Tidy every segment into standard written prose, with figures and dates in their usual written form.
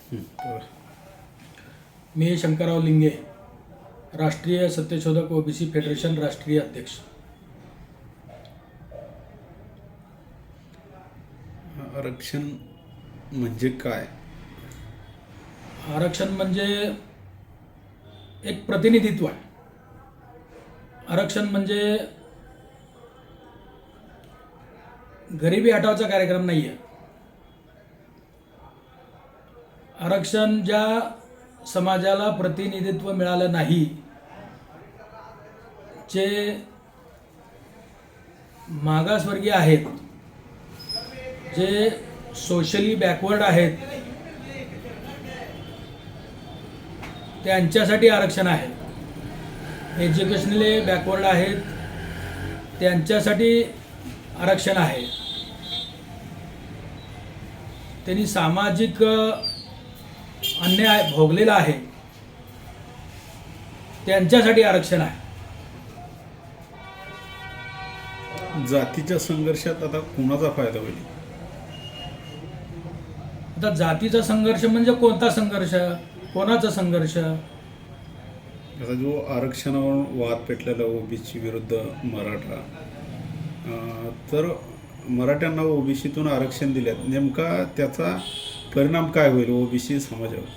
बरं. मी शंकरराव लिंगे, राष्ट्रीय सत्यशोधक ओबीसी फेडरेशन राष्ट्रीय अध्यक्ष. आरक्षण म्हणजे काय? आरक्षण म्हणजे एक प्रतिनिधित्व आहे. आरक्षण म्हणजे गरिबी हटावचा कार्यक्रम नाही आहे. आरक्षण ज्या समाजाला प्रतिनिधित्व मिळालं नाही, जे मागासवर्गीय आहेत, जे सोशली बॅकवर्ड आहेत, त्यांच्यासाठी आरक्षण आहे. एज्युकेशनली बॅकवर्ड आहेत त्यांच्यासाठी आरक्षण आहे. त्यांनी सामाजिक अन्याय भोगलेला आहे त्यांच्यासाठी आरक्षण आहे. जातीच्या संघर्षात आता कोणाचा फायदा होईल? आता जातीचा संघर्ष म्हणजे कोणता संघर्ष, कोणाचा संघर्ष? आता जो आरक्षणावर वाद पेटलेला ओबीसी विरुद्ध मराठा, तर मराठ्यांना ओबीसीतून आरक्षण दिल्यात, नेमका त्याचा परिणाम काय होईल ओबीसी समाजावर?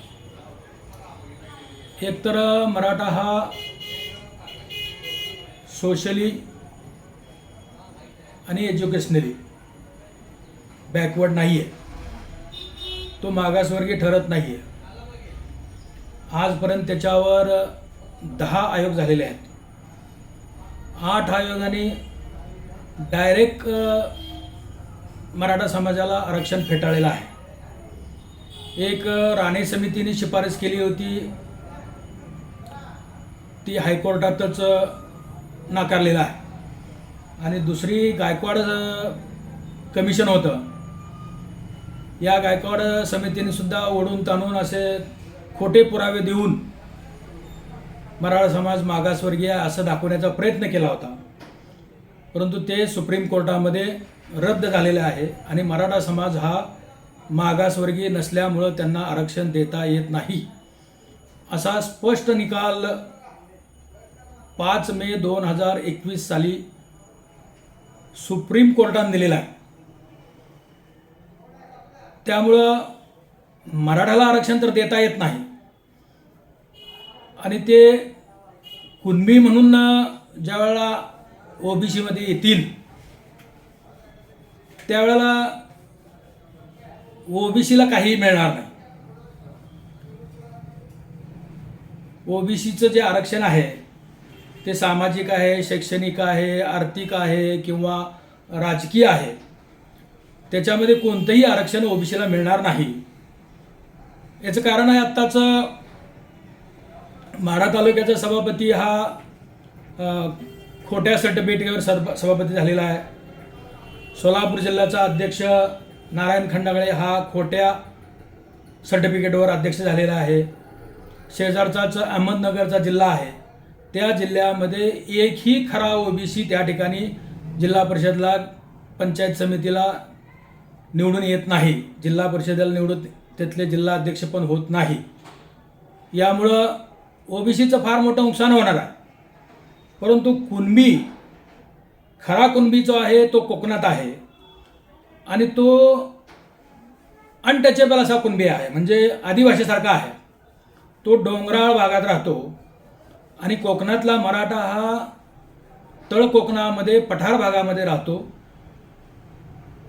एकतर मराठा हा सोशली आणि एज्युकेशनली बॅकवर्ड नाही आहे, तो मागासवर्गीय ठरत नाही आहे. आजपर्यंत त्याच्यावर 10 आयोग झालेले आहेत. 8 आयोगाने डायरेक्ट मराठा समाजाला आरक्षण फेटाळलेलं आहे. एक राणे समितीने शिफारस केली होती, ती हायकोर्टातच नाकारलेलं आहे. आणि दुसरी गायकवाड कमिशन होतं, या गायकवाड समितीने सुद्धा ओढून ताणून असे खोटे पुरावे देऊन मराठा समाज मागासवर्गीय असं दाखवण्याचा प्रयत्न केला होता, परंतु ते सुप्रीम कोर्टामध्ये रद्द झालेले आहे. आणि मराठा समाज हा मागासवर्गीय नसल्यामुळं त्यांना आरक्षण देता येत नाही असा स्पष्ट निकाल 5 मे 2021 साली सुप्रीम कोर्टाने दिलेला आहे. त्यामुळं मराठाला आरक्षण तर देता येत नाही. आणि ते कुणबी म्हणून ज्या वेळेला ओबीसीमध्ये येतील त्यावेळेला ओबीसीला काहीही मिळणार नाही. ओबीसीचं जे आरक्षण आहे ते सामाजिक आहे, शैक्षणिक आहे, आर्थिक आहे किंवा राजकीय आहे. त्याच्यामध्ये कोणतंही आरक्षण ओबीसीला मिळणार नाही. याचं कारण आहे, आत्ताचं माढा तालुक्याचा सभापती हा खोट्या सर्टिफिकेटवर सभापती झालेला आहे. सोलापूर जिल्ह्याचा अध्यक्ष नारायण खंडागळे हा खोट्या सर्टिफिकेटवर अध्यक्ष झालेला आहे. शेजारचाच अहमदनगरचा जिल्हा आहे, त्या जिल्ह्यामध्ये एकही खरा ओबीसी त्या ठिकाणी जिल्हा परिषदला, पंचायत समितीला निवडून येत नाही. जिल्हा परिषदेला निवडून तिथले जिल्हा अध्यक्ष पण होत नाही. यामुळं ओबीसीचं फार मोठं नुकसान होणार आहे. परंतु कुणबी, खरा कुणबी जो आहे तो कोकणात आहे आणि तो अनटचेबल असा कुणबी आहे, म्हणजे आदिवासीसारखा आहे. तो डोंगराळ भागात राहतो आणि कोकणातला मराठा हा तळ कोकणामध्ये, पठार भागामध्ये राहतो,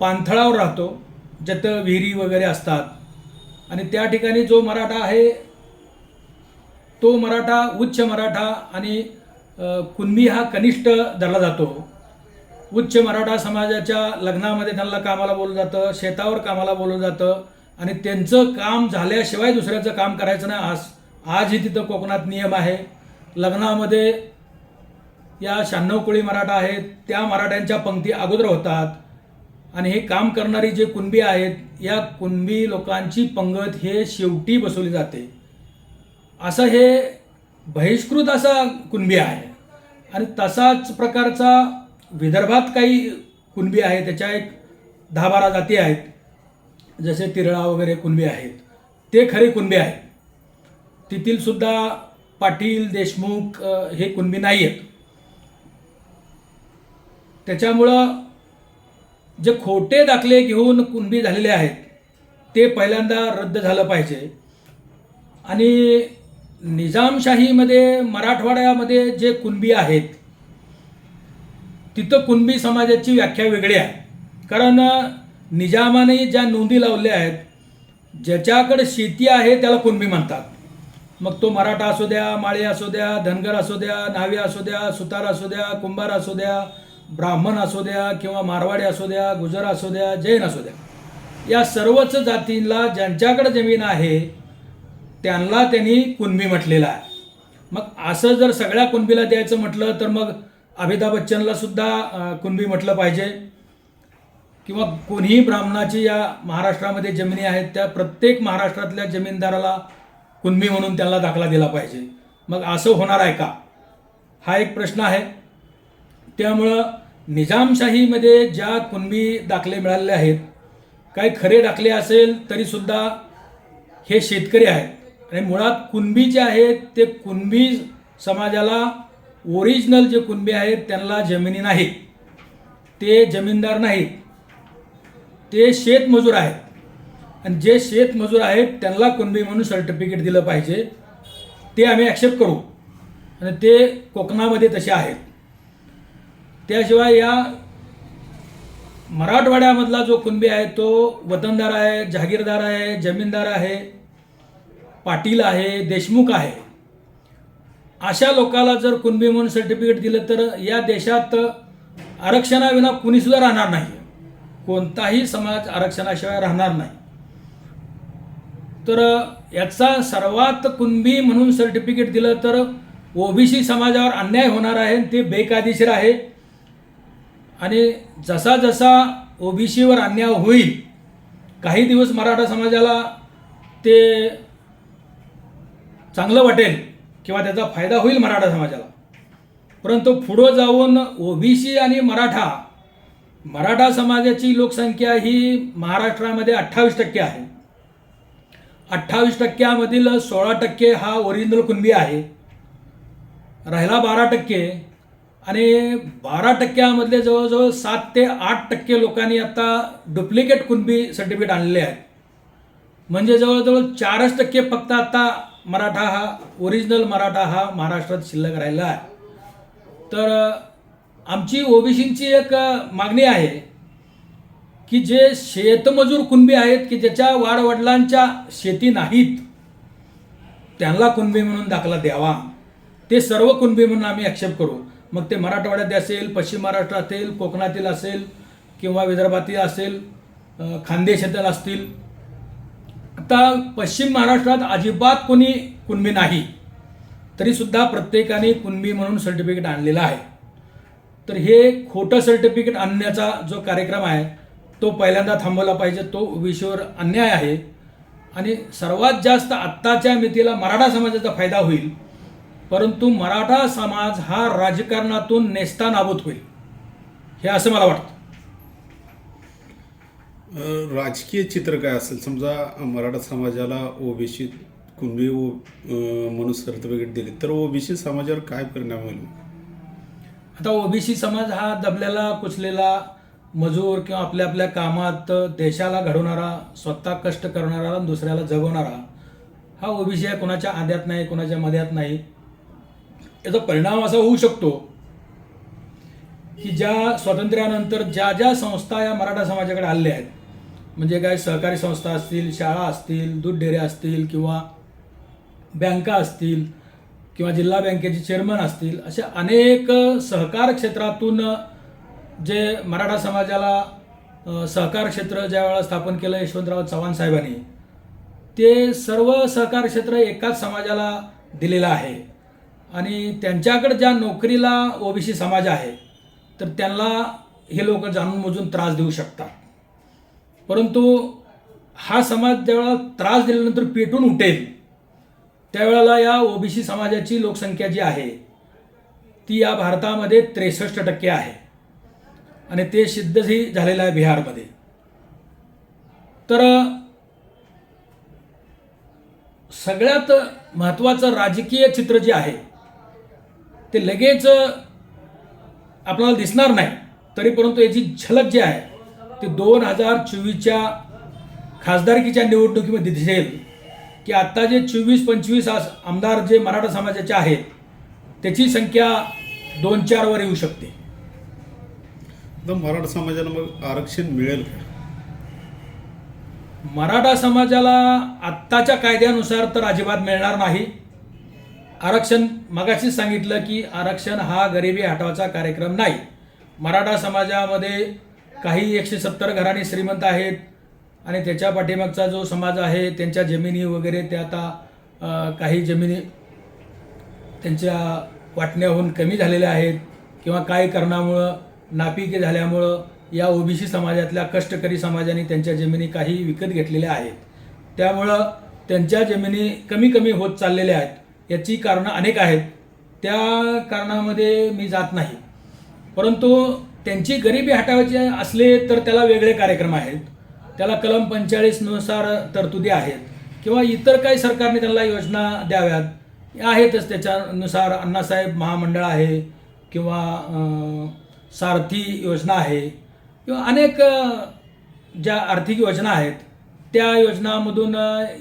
पाणथळावर राहतो, जिथं विहिरी वगैरे असतात. आणि त्या ठिकाणी जो मराठा आहे तो मराठा उच्च मराठा आणि कुणबी हा कनिष्ठ धरला जातो. उच्च मराठा समाजाच्या लग्नामध्ये त्यांना कामाला बोललं जातं, शेतावर कामाला बोललं जातं आणि त्यांचं काम झाल्याशिवाय दुसऱ्याचं काम करायचं नाही. आजही तिथं कोकणात नियम आहे. लग्नामध्ये या 96 कोळी मराठा आहेत त्या मराठ्यांच्या पंक्ती अगोदर होतात आणि हे काम करणारी जे कुणबी आहेत, या कुणबी लोकांची पंगत हे शेवटी बसवली जाते. असं हे बहिष्कृत असा कुणबी आहे. आणि तसाच प्रकारचा विदर्भात काही कुणबी आहे, त्याच्या एक 10-12 जाती आहेत, जसे तिरळा वगैरे कुणबी आहेत. ते खरे कुणबी आहेत. तेथील सुद्धा पाटील देशमुख हे कुणबी नाही आहेत. त्याच्यामुळं जे खोटे दाखले घेऊन कुणबी झालेले आहेत ते पहिल्यांदा रद्द झालं पाहिजे. आणि निजामशाहीमध्ये मराठवाड्यामध्ये जे कुणबी आहेत तिथं कुणबी समाजाची व्याख्या वेगळी आहे. कारण निजामाने ज्या नोंदी लावल्या आहेत, ज्याच्याकडे शेती आहे त्याला कुणबी म्हणतात. मग तो मराठा असू द्या, माळी असू द्या, धनगर असू द्या, न्हावी असू द्या, सुतार असू द्या, कुंभार असू द्या, ब्राह्मण असू द्या किंवा मारवाडी असू द्या, गुजर असू द्या, जैन असू द्या, या सर्वच जातींना ज्यांच्याकडे जमीन आहे त्यांना त्यांनी कुणबी म्हटलेलं आहे. मग असं जर सगळ्या कुणबीला द्यायचं म्हटलं तर मग अमिताभ बच्चनला सुद्धा कुणबी म्हटलं पाहिजे. किंवा कोणीही ब्राह्मणाची या महाराष्ट्रामध्ये जमिनी आहेत त्या प्रत्येक महाराष्ट्रातल्या जमीनदाराला कुणबी म्हणून त्यांना दाखला दिला पाहिजे. मग असं होणार आहे का, हा एक प्रश्न आहे. त्यामुळं निजामशाहीमध्ये ज्या कुणबी दाखले मिळालेले आहेत, काही खरे दाखले असेल तरीसुद्धा हे शेतकरी आहेत. आणि मुळात कुणबी जे आहेत ते कुणबी समाजाला ओरिजिनल जे कुणबी आहेत त्यांना जमिनी नाहीत, ते जमीनदार नाहीत, ते शेतमजूर आहेत. आणि जे शेतमजूर आहेत त्यांना कुणबी म्हणून सर्टिफिकेट दिलं पाहिजे, ते आम्ही ॲक्सेप्ट करू. आणि ते कोकणामध्ये तसे आहेत. त्याशिवाय या मराठवाड्यामधला जो कुणबी आहे तो वतनदार आहे, जहागीरदार आहे, जमीनदार आहे, पाटील आहे, देशमुख आहे. अशा लोकांना जर कुणबी म्हणून सर्टिफिकेट दिलं तर या देशात आरक्षणाविना कुणीसुद्धा राहणार नाही. कोणताही समाज आरक्षणाशिवाय राहणार नाही. तर याचा सर्वात कुणबी म्हणून सर्टिफिकेट दिलं तर ओबीसी समाजावर अन्याय होणार आहे, ते बेकायदेशीर आहे. आणि जसा जसा ओबीसीवर अन्याय होईल, काही दिवस मराठा समाजाला ते चांगलं वाटेल किंवा त्याचा फायदा होईल मराठा समाजाला. परंतु पुढं जाऊन ओबीसी आणि मराठा समाजाची लोकसंख्या ही महाराष्ट्रामध्ये 28% आहे. 28%मधील 16% हा ओरिजिनल कुणबी आहे, राहिला 12%. आणि 12%मधले जवळजवळ 7 ते 8% लोकांनी आता डुप्लिकेट कुणबी सर्टिफिकेट आणलेले आहेत. म्हणजे जवळजवळ 4% फक्त आता मराठा हा ओरिजिनल मराठा हा महाराष्ट्रात शिल्लक राहिला आहे. तर आमची ओबीसींची एक मागणी आहे की जे शेतमजूर कुणबी आहेत की ज्याच्या वाडवडिलांच्या शेती नाहीत त्यांना कुणबी म्हणून दाखला द्यावा. ते सर्व कुणबी म्हणून आम्ही ॲक्सेप्ट करू. मग ते मराठवाड्यात असेल, पश्चिम महाराष्ट्रात असेल, कोकणातील असेल किंवा विदर्भातील असेल, खानदेशातील असतील. आता पश्चिम महाराष्ट्रात अजिबात कोणी कुणबी नाही, तरीसुद्धा प्रत्येकाने कुणबी म्हणून सर्टिफिकेट आणलेलं आहे. तर हे खोटं सर्टिफिकेट आणण्याचा जो कार्यक्रम आहे तो पहिल्यांदा थांबवला पाहिजे. तो ओबीसीवर अन्याय आहे. आणि सर्वात जास्त आत्ताच्या मितीला मराठा समाजाचा फायदा होईल, परंतु मराठा समाज हा राजकारणातून नेस्तानाबूत होईल, हे असं मला वाटतं. राजकीय चित्र काय असेल, समजा मराठा समाजाला ओबीसी कुणबी म्हणून सर्टिफिकेट दिले तर ओबीसी समाजावर काय परिणाम होईल? आता ओबीसी समाज हा दबलेला कुचलेला मजूर किंवा आपल्या आपल्या कामात देशाला घडवणारा, स्वतः कष्ट करणारा, दुसऱ्याला जगवणारा हा ओबीसी आहे. कोणाच्या आद्यात नाही, कोणाच्या मध्यात नाही. याचा परिणाम असा होऊ शकतो की ज्या स्वातंत्र्यानंतर ज्या ज्या संस्था या मराठा समाजाकडे आलेल्या आहेत, म्हणजे काय सहकारी संस्था असतील, शाळा असतील, दूध डेअरी असतील किंवा बँका असतील किंवा जिल्हा बँकेचे चेअरमन असतील, अशा अनेक सहकार क्षेत्रातून जे मराठा समाजाला सहकार क्षेत्र ज्या वेळा स्थापन केलं यशवंतराव चव्हाण साहेबांनी, ते सर्व सहकार क्षेत्र एकाच समाजाला दिलेलं आहे. आणि त्यांच्याकडे ज्या नोकरीला ओबीसी समाज आहे तर त्यांना हे लोक जाणून बुजून त्रास देऊ शकतात. परंतु हा समाज ज्यावेळेला त्रास दिल्यानंतर पेटून उठेल त्यावेळेला या ओबीसी समाजाची लोकसंख्या जी आहे ती या भारतामध्ये 63% आहे. आणि ते सिद्धही झालेलं आहे बिहारमध्ये. तर सगळ्यात महत्त्वाचं राजकीय चित्र जे आहे ते लगेच आपल्याला दिसणार नाही, तरी परंतु याची झलक जी आहे ती 2024च्या खासदारकीच्या निवडणुकीमध्ये दिसेल की आत्ता जे 24-25 आमदार जे मराठा समाजाचे आहेत त्याची संख्या 2-4 वर येऊ शकते. तर मराठा समाजाला मग आरक्षण मिळेल का? मराठा समाजाला आत्ताच्या कायद्यानुसार तर अजिबात मिळणार नाही आरक्षण. मगाशीच सांगितलं की आरक्षण हा गरिबी हटवाचा कार्यक्रम नाही. मराठा समाजामध्ये काही 170 घराणी श्रीमंत आहेत आणि त्याच्या पाठीमागचा जो समाज आहे त्यांच्या जमिनी वगैरे ते आता काही जमिनी त्यांच्या वाटण्याहून कमी झालेल्या आहेत किंवा काही कारणामुळं नापिकी झाल्यामुळं या ओबीसी समाजातल्या कष्टकरी समाजाने त्यांच्या जमिनी काही विकत घेतलेल्या आहेत. त्यामुळं त्यांच्या जमिनी कमी कमी होत चाललेल्या आहेत. याची कारणं अनेक आहेत, त्या कारणामध्ये मी जात नाही. परंतु त्यांची गरिबी हटावायची असले तर त्याला वेगळे कार्यक्रम आहेत. त्याला कलम 45 नुसार तरतुदी आहेत किंवा इतर काही सरकारने त्यांना योजना द्याव्यात आहेतच. त्याच्यानुसार अण्णासाहेब महामंडळ आहे किंवा सारथी योजना आहे किंवा अनेक ज्या आर्थिक योजना आहेत त्या योजनामधून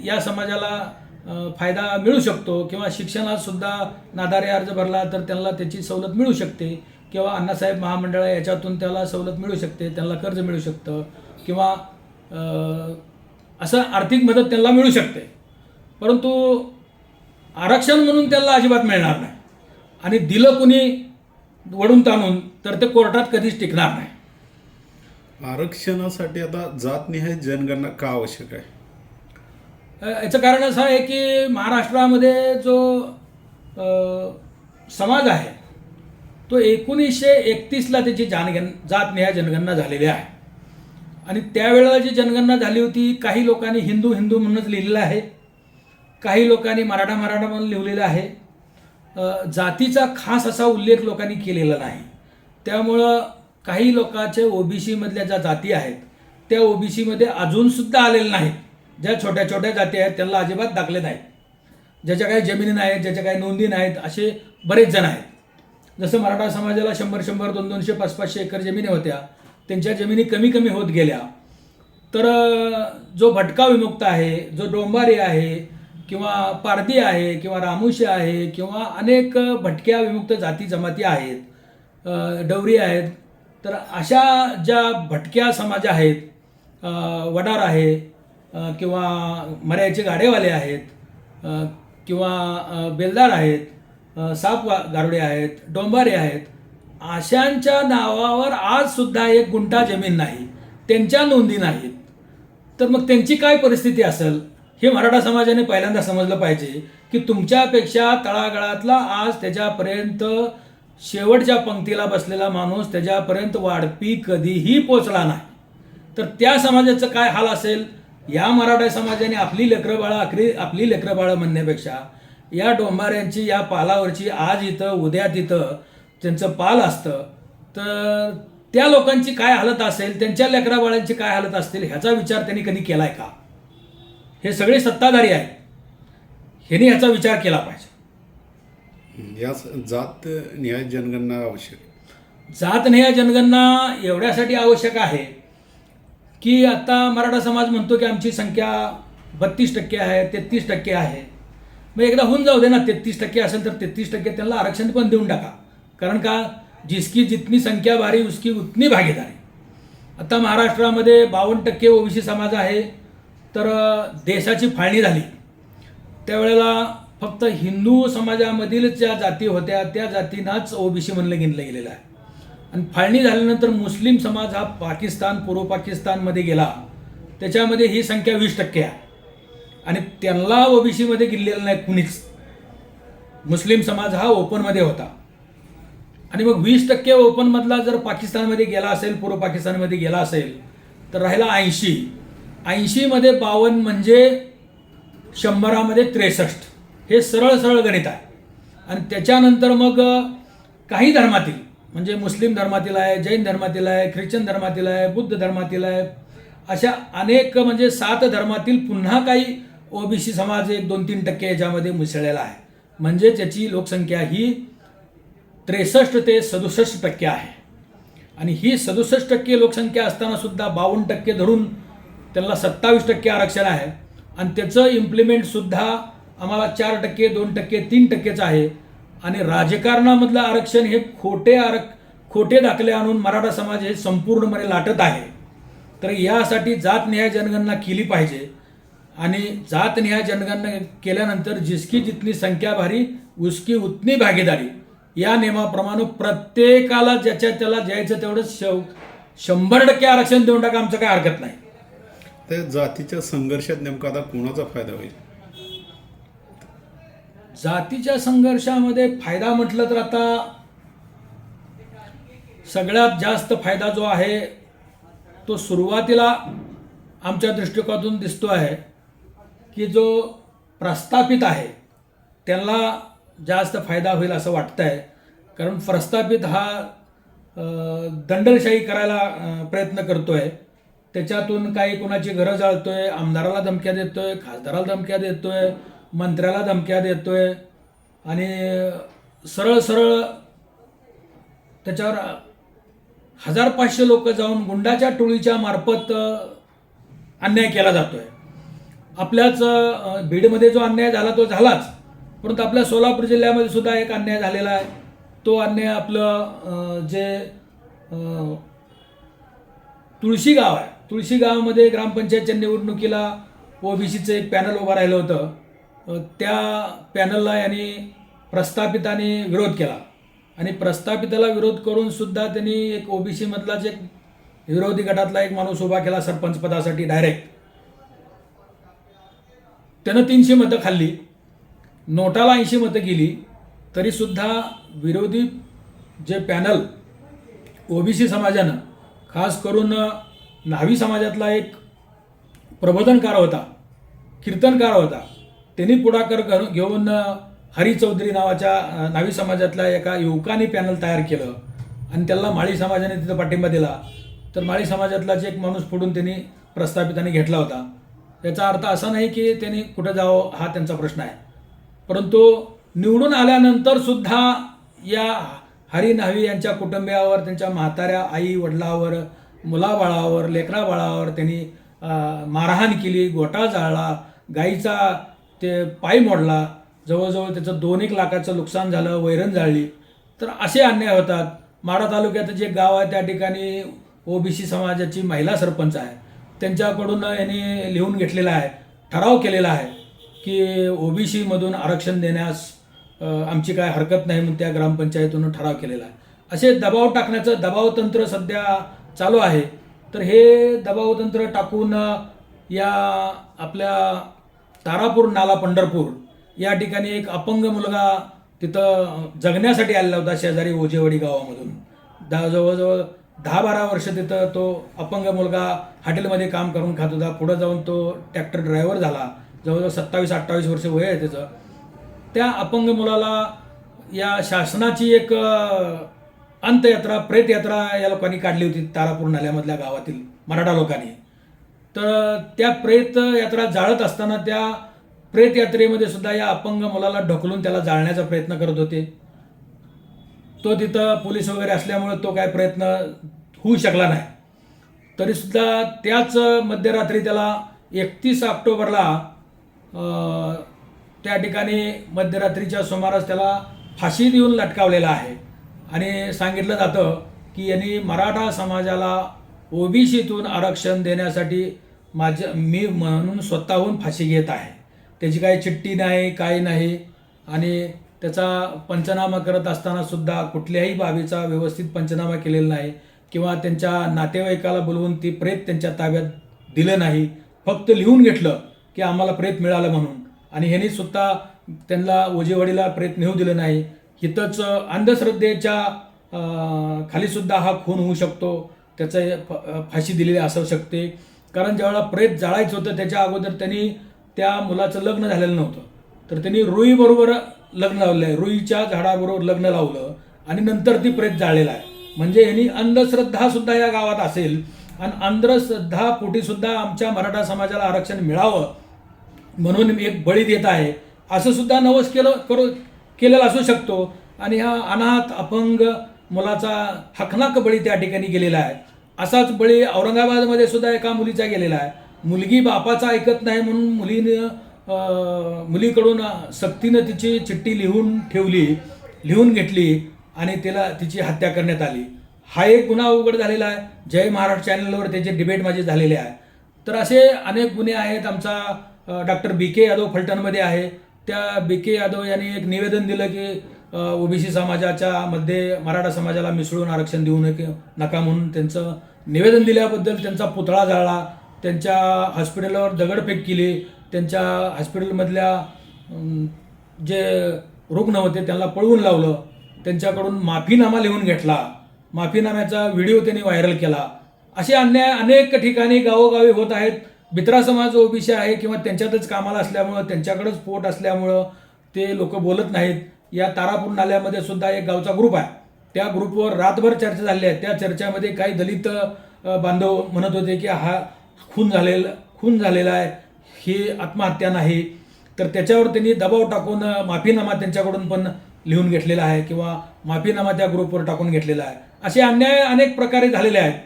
या समाजाला फायदा मिळू शकतो किंवा शिक्षणात सुद्धा नादारी अर्ज भरला तर त्यांना त्याची सवलत मिळू शकते किंवा अण्णासाहेब महामंडळ याच्यातून त्याला सवलत मिळू शकते, त्यांना कर्ज मिळू शकतं किंवा असं आर्थिक मदत त्यांना मिळू शकते. परंतु आरक्षण म्हणून त्यांना अजिबात मिळणार नाही आणि दिलं कुणी वडून ताणून तर ते कोर्टात कधीच टिकणार नाही. आरक्षणासाठी आता जातनिहाय जनगणना का आवश्यक आहे? याचं कारण असं आहे की महाराष्ट्रामध्ये जो समाज आहे तो 1931ला त्याची जातनिहाय जनगणना झालेली आहे आणि त्यावेळेला जी जनगणना झाली होती काही लोकांनी हिंदू हिंदू म्हणूनच लिहिलेलं आहे, काही लोकांनी मराठा मराठा म्हणून लिहिलेलं आहे. जातीचा खास असा उल्लेख लोकांनी केलेला नाही. त्यामुळं काही लोकांचे ओबीसीमधल्या ज्या जाती आहेत त्या ओबीसीमध्ये अजूनसुद्धा आलेल्या नाहीत. ज्या छोट्या छोट्या जाती आहेत त्यांना अजिबात दाखले नाहीत. ज्याच्या काही जमिनी नाहीत, ज्याच्या काही नोंदी नाहीत असे बरेच जण आहेत. जसं मराठा समाजाला 100-100, 200-200, 500-500 एकर जमिनी होत्या, त्यांच्या जमिनी कमी कमी होत गेल्या. तर जो भटका विमुक्त आहे, जो डोंबारी आहे किंवा पारधी आहे किंवा रामुशी आहे किंवा अनेक भटक्या विमुक्त जाती जमाती आहेत, डवरी आहेत, तर अशा ज्या भटक्या समाज आहेत, वडार आहे किंवा मर्याचे गाडेवाले आहेत किंवा बेलदार आहेत, साप गारुडे आहेत, डोंबारे आहेत, अशांच्या नावावर आजसुद्धा 1 गुंठा जमीन नाही, त्यांच्या नोंदी नाहीत. तर मग त्यांची काय परिस्थिती असेल हे मराठा समाजाने पहिल्यांदा समजलं पाहिजे की तुमच्यापेक्षा तळागाळातला आज त्याच्यापर्यंत शेवटच्या पंक्तीला बसलेला माणूस त्याच्यापर्यंत वाढपी कधीही पोचला नाही. तर त्या समाजाचं काय हाल असेल. या मराठा समाजाने आपली लेकरं म्हणण्यापेक्षा या डोंबाऱ्यांची या पालावरची आज इथं उद्या तिथं त्यांचं पाल असतं तर त्या लोकांची काय हालत असेल, त्यांच्या लेकराबाळांची काय हालत असतील ह्याचा विचार त्यांनी कधी केलाय का? हे सगळे सत्ताधारी आहेत, ह्यांनी ह्याचा विचार केला पाहिजे. या जात निहाय जनगणना आवश्यक. जातनिहाय जनगणना एवढ्यासाठी आवश्यक आहे की आता मराठा समाज म्हणतो की आमची संख्या 32% आहे, 33% आहे. मग एकदा होऊन जाऊ दे ना, 33% असेल तर 33% त्यांना आरक्षण पण देऊन टाका. कारण का जिसकी जितनी संख्या भारी उसकी उतनी भागीदारी. आता महाराष्ट्रामध्ये 52% ओबीसी समाज आहे. तर देशाची फाळणी झाली त्यावेळेला फक्त हिंदू समाजामधील ज्या जाती होत्या त्या जातींनाच ओबीसी म्हणलं गिनलं गेलेलं आहे. आणि फाळणी झाल्यानंतर मुस्लिम समाज हा पाकिस्तान, पूर्व पाकिस्तानमध्ये गेला, त्याच्यामध्ये ही संख्या 20% आहे आणि त्यांना ओबीसीमध्ये गिनलेलं नाही कुणीच. मुस्लिम समाज हा ओपनमध्ये होता आणि मग 20% ओपनमधला जर पाकिस्तानमध्ये गेला असेल, पूर्व पाकिस्तानमध्ये गेला असेल तर राहिला 80 मध्ये 52 म्हणजे 100 मध्ये 63. हे सरळ गणित आहे. आणि त्याच्यानंतर मग काही धर्मातील म्हणजे मुस्लिम धर्मातील आहे, जैन धर्मातील आहे, ख्रिश्चन धर्मातील आहे, बुद्ध धर्मातील आहे, अशा अनेक म्हणजे 7 धर्मातील पुन्हा काही ओबीसी समाज एक 2-3% याच्यामध्ये मिसळलेला आहे. म्हणजे त्याची लोकसंख्या ही 63 ते 67% आहे. आणि ही 67% लोकसंख्या असताना सुद्धा 52% धरून त्यांना 27% आरक्षण आहे. आणि त्याचं इम्प्लिमेंटसुद्धा आम्हाला 4%, 2%, 3%चं आहे. आणि राजकारणामधलं आरक्षण हे खोटे दाखले आणून मराठा समाज हे संपूर्णपणे लाटत आहे. तर यासाठी जातनिहाय जनगणना केली पाहिजे. आणि जातनिहाय जनगणना केल्यानंतर जिसकी जितनी संख्या भारी उसकी उतनी भागीदारी या नियमाप्रमाणे प्रत्येकाला ज्याच्या त्याला द्यायचं तेवढं 100% आरक्षण देऊन टाका, आमचं काय हरकत नाही. त्या जातीच्या संघर्षात नेमका आता कोणाचा फायदा होईल? जातीच्या संघर्षामध्ये फायदा म्हटलं तर आता सगळ्यात जास्त फायदा जो आहे तो सुरुवातीला आमच्या दृष्टिकोनातून दिसतो आहे की जो प्रस्थापित आहे त्यांना जास्त फायदा होईल असं वाटतं आहे. कारण प्रस्थापित हा दंडलशाही करायला प्रयत्न करतो आहे. त्याच्यातून काही कोणाची घरं जाळतोय, आमदाराला धमक्या देतोय, खासदाराला धमक्या देतोय, मंत्र्याला धमक्या देतोय आणि सरळ सरळ त्याच्यावर 1500 लोक जाऊन गुंडाच्या टोळीच्या मार्फत अन्याय केला जातोय. आपल्याच बीडमध्ये जो अन्याय झाला तो झालाच, परंतु आपल्या सोलापूर जिल्ह्यामध्ये सुद्धा एक अन्याय झालेला आहे. तो अन्याय आपलं जे तुळशी गाव आहे, तुळशी गावामध्ये ग्रामपंचायतच्या निवडणुकीला ओबीसीचं एक पॅनल उभं राहिलं होतं. त्या पॅनलला यांनी प्रस्थापितांनी विरोध केला आणि प्रस्थापिताला विरोध करून सुद्धा त्यांनी एक ओबीसी मधलाच एक विरोधी गटातला एक माणूस उभा केला सरपंच पदासाठी डायरेक्ट. त्यानं 300 मतं खाल्ली, नोटाला 80 मतं गेली. तरीसुद्धा विरोधी जे पॅनल ओबीसी समाजानं, खास करून न्हावी समाजातला एक प्रबोधनकार होता, कीर्तनकार होता, त्यांनी पुढाकार घेऊन हरी चौधरी नावाच्या न्हावी समाजातल्या एका युवकाने पॅनल तयार केलं आणि त्याला माळी समाजाने तिथं पाठिंबा दिला. तर माळी समाजातलाच एक माणूस पुढून त्यांनी प्रस्थापितांनी घेतला होता. याचा अर्थ असा नाही की त्यांनी कुठं जावं हा त्यांचा प्रश्न आहे, परंतु निवडून आल्यानंतर सुद्धा या हरी न्हावी यांच्या कुटुंबियावर, त्यांच्या म्हाताऱ्या आई वडिलावर, मुलाबाळावर, लेकराबाळावर त्यांनी मारहाण केली, गोटा जाळला, गाईचा ते पाय मोडला, जवळजवळ त्याचं 2-1 लाखाचं नुकसान झालं, वैरण जाळली. तर असे अन्याय होतात. माढा तालुक्यात जे गाव आहे त्या ठिकाणी ओबीसी समाजाची महिला सरपंच आहे, त्यांच्याकडून यांनी लिहून घेतलेला आहे, ठराव केलेला आहे की ओबीसीमधून आरक्षण देण्यास आमची काय हरकत नाही म्हणून त्या ग्रामपंचायतीतून ठराव केलेला आहे. असे दबाव टाकण्याचं दबावतंत्र सध्या चालू आहे. तर हे दबावतंत्र टाकून या आपल्या तारापूर नाला पंढरपूर या ठिकाणी एक अपंग मुलगा तिथं जगण्यासाठी आलेला होता शेजारी ओजेवाडी गावामधून. जवळजवळ 10-12 वर्ष तिथं तो अपंग मुलगा हॉटेलमध्ये काम करून खात होता. पुढं जाऊन तो ट्रॅक्टर ड्रायव्हर झाला. जवळजवळ 27-28 वर्ष वय आहे त्याचं. त्या अपंग मुलाला या शासनाची एक अंतयात्रा, प्रेतयात्रा या लोकांनी काढली होती तारापूर नाल्यामधल्या गावातील मराठा लोकांनी. तर त्या प्रेतयात्रा जाळत असताना त्या प्रेतयात्रेमध्ये सुद्धा या अपंग मुलाला ढकलून त्याला जाळण्याचा प्रयत्न करत होते. तो तिथं पोलीस वगैरे असल्यामुळे तो काय प्रयत्न होऊ शकला नाही. तरीसुद्धा त्याच मध्यरात्री त्याला 31 ऑक्टोबरला त्या ठिकाणी मध्यरात्रीच्या सुमारास त्याला फाशी देऊन लटकावलेला आहे. आणि सांगितलं जातं की यांनी मराठा समाजाला ओबीसीतून आरक्षण देण्यासाठी मी म्हणून स्वतःहून फाशी घेत आहे. त्याची काही चिठ्ठी नाही, काही नाही. आणि त्याचा पंचनामा करत असताना सुद्धा कुठल्याही बाबीचा व्यवस्थित पंचनामा केलेला नाही किंवा त्यांच्या नातेवाईकाला बोलवून ती प्रेत त्यांच्या ताब्यात दिलं नाही. फक्त लिहून घेतलं की आम्हाला प्रेत मिळालं म्हणून. आणि ह्यांनी सुद्धा त्यांना ओजेवाडीला प्रेत नेऊ दिलं नाही. इथंच अंधश्रद्धेच्या खालीसुद्धा हा खून होऊ शकतो, त्याचं फाशी दिलेली असू शकते. कारण ज्यावेळेला प्रेत जाळायचं होतं त्याच्या अगोदर त्यांनी त्या मुलाचं लग्न झालेलं नव्हतं, तर त्यांनी रुईबरोबर लग्न लावलं आहे, रुईच्या झाडाबरोबर लग्न लावलं आणि नंतर ती प्रेत जाळलेला आहे. म्हणजे यांनी अंधश्रद्धासुद्धा या गावात असेल आणि अंधश्रद्धा पोटीसुद्धा आमच्या मराठा समाजाला आरक्षण मिळावं म्हणून एक बळी देत आहे असं सुद्धा नवस केलेलं असू शकतो. आणि हा अनाथ अपंग मुलाचा हकनाक बळी त्या ठिकाणी गेलेला आहे. असाच बळी औरंगाबादमध्ये सुद्धा एका मुलीचा गेलेला आहे. मुलगी बापाचा ऐकत नाही म्हणून मुलीकडून सक्तीनं तिची चिठ्ठी लिहून घेतली आणि तिची हत्या करण्यात आली. हा एक गुन्हा उघड झालेला आहे. जय महाराष्ट्र चॅनलवर त्याचे डिबेट माझे झालेले आहे. तर असे अनेक गुन्हे आहेत. आमचा डॉक्टर बी के यादव फलटणमध्ये आहे. त्या बी के यादव यांनी एक निवेदन दिलं की ओबीसी समाजाच्या मध्ये मराठा समाजाला मिसळून आरक्षण देऊ नका म्हणून त्यांचं निवेदन दिल्याबद्दल त्यांचा पुतळा जाळला, त्यांच्या हॉस्पिटलवर दगडफेक केली, त्यांच्या हॉस्पिटलमधल्या जे रुग्ण होते त्यांना पळवून लावलं, त्यांच्याकडून माफीनामा लिहून घेतला, माफीनाम्याचा व्हिडिओ त्यांनी व्हायरल केला. असे अन्याय अनेक ठिकाणी गावोगावी होत आहेत. बित्रा समाज ओबीसी आहे किंवा त्यांच्यातच कामाला असल्यामुळं, त्यांच्याकडेच पोट असल्यामुळं ते लोक बोलत नाहीत. या तारापूर नाल्यामध्ये सुद्धा एक गावचा ग्रुप आहे. त्या ग्रुपवर रातभर चर्चा झाली आहे. त्या चर्चेमध्ये काही दलित बांधव म्हणत होते की हा खून झालेला आहे, ही आत्महत्या नाही. तर त्याच्यावर त्यांनी दबाव टाकून माफीनामा त्यांच्याकडून पण लिहून घेतलेला आहे किंवा माफीनामा त्या ग्रुपवर टाकून घेतलेला आहे. असे अन्याय अनेक प्रकारे झालेले आहेत.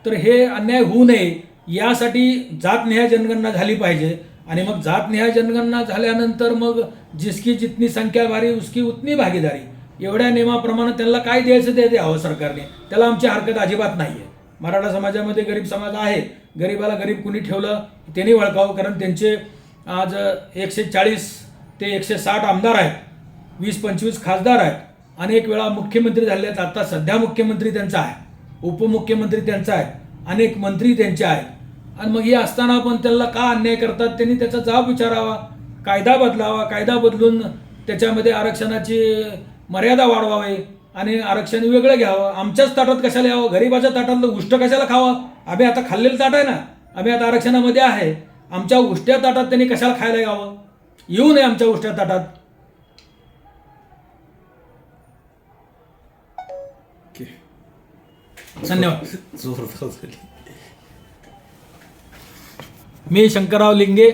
तर हे अन्याय होऊ नये यासाठी जातनिहाय जनगणना झाली पाहिजे. आणि मग जातनिहाय जनगणना झाल्यानंतर मग जिसकी जितनी संख्या भारी उसकी उतनी भागीदारी एवढ्या नियमाप्रमाणे त्यांना काय द्यायचं ते द्यावं सरकारने. त्याला आमची हरकत अजिबात नाही आहे. मराठा समाजामध्ये गरीब समाज आहे. गरीबाला गरीब कुणी ठेवलं त्यांनी ओळखावं. कारण त्यांचे आज 140 ते 160 आमदार आहेत, 20-25 खासदार आहेत, अनेक वेळा मुख्यमंत्री झाले आहेत. आता सध्या मुख्यमंत्री त्यांचा आहे, उपमुख्यमंत्री त्यांचा आहे, अनेक मंत्री त्यांचे आहेत. आणि मग हे असताना पण त्यांना का अन्याय करतात त्यांनी त्याचा जाब विचारावा, कायदा बदलावा, कायदा बदलून त्याच्यामध्ये आरक्षणाची मर्यादा वाढवावी आणि आरक्षण वेगळं घ्यावं. आमच्याच ताटात कशाला यावं, गरीबाच्या ताटातलं उष्ट कशाला खावं. आम्ही आता खाल्लेलं ताट आहे ना, आम्ही आता आरक्षणामध्ये आहे. आमच्या उष्ट्या ताटात त्यांनी कशाला खायला यावं, येऊ नये आमच्या उष्ट्या ताटात. धन्यवाद. मी शंकरराव लिंगे,